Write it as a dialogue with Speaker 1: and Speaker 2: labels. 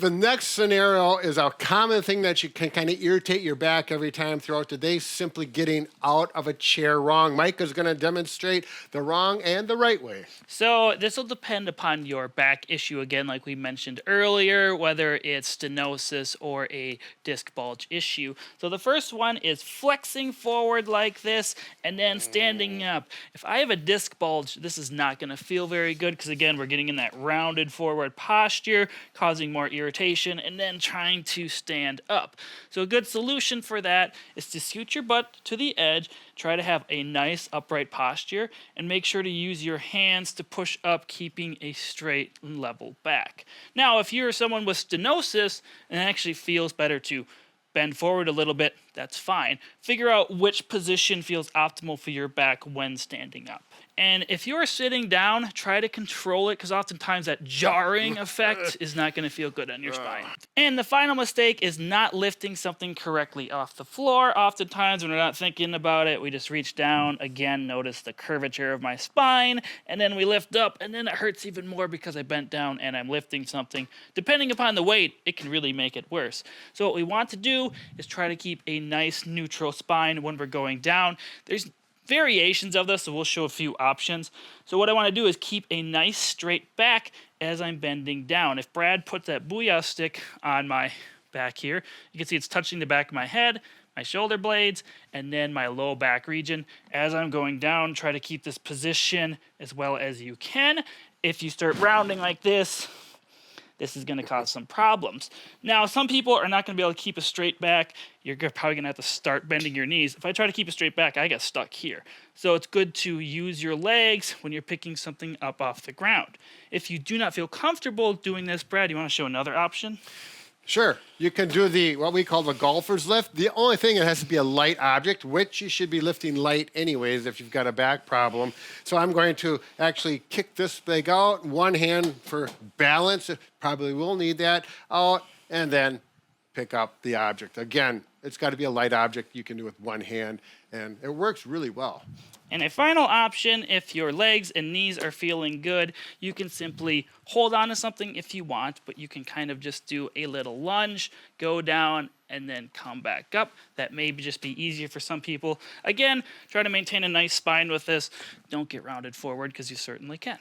Speaker 1: The next scenario is a common thing that you can kind of irritate your back every time throughout the day, simply getting out of a chair wrong. Mike is going to demonstrate the wrong and the right way.
Speaker 2: So this will depend upon your back issue again, like we mentioned earlier, whether it's stenosis or a disc bulge issue. So the first one is flexing forward like this and then standing up. If I have a disc bulge, this is not going to feel very good because again, we're getting in that rounded forward posture, causing more irritation, and then trying to stand up. So a good solution for that is to scoot your butt to the edge, try to have a nice upright posture, and make sure to use your hands to push up, keeping a straight and level back. Now, if you're someone with stenosis and it actually feels better to bend forward a little bit, that's fine. Figure out which position feels optimal for your back when standing up. And if you're sitting down, try to control it because oftentimes that jarring effect is not going to feel good on your spine. And the final mistake is not lifting something correctly off the floor. Oftentimes when we're not thinking about it, we just reach down, again, notice the curvature of my spine, and then we lift up, and then it hurts even more because I bent down and I'm lifting something. Depending upon the weight, it can really make it worse. So what we want to do is try to keep a nice neutral spine when we're going down. There's variations of this, so we'll show a few options. So what I want to do is keep a nice straight back as I'm bending down. If Brad puts that Booyah stick on my back here, you can see it's touching the back of my head, my shoulder blades, and then my low back region. As I'm going down, try to keep this position as well as you can. If you start rounding like this is going to cause some problems. Now, some people are not going to be able to keep a straight back. You're probably going to have to start bending your knees. If I try to keep a straight back, I get stuck here. So it's good to use your legs when you're picking something up off the ground. If you do not feel comfortable doing this, Brad, you want to show another option?
Speaker 1: Sure, you can do what we call the golfer's lift. The only thing, it has to be a light object, which you should be lifting light anyways if you've got a back problem. So I'm going to actually kick this leg out, one hand for balance, probably will need that, out, and then pick up the object. Again, it's got to be a light object you can do with one hand, and it works really well.
Speaker 2: And a final option, if your legs and knees are feeling good, you can simply hold on to something if you want, but you can kind of just do a little lunge, go down, and then come back up. That may just be easier for some people. Again, try to maintain a nice spine with this. Don't get rounded forward because you certainly can.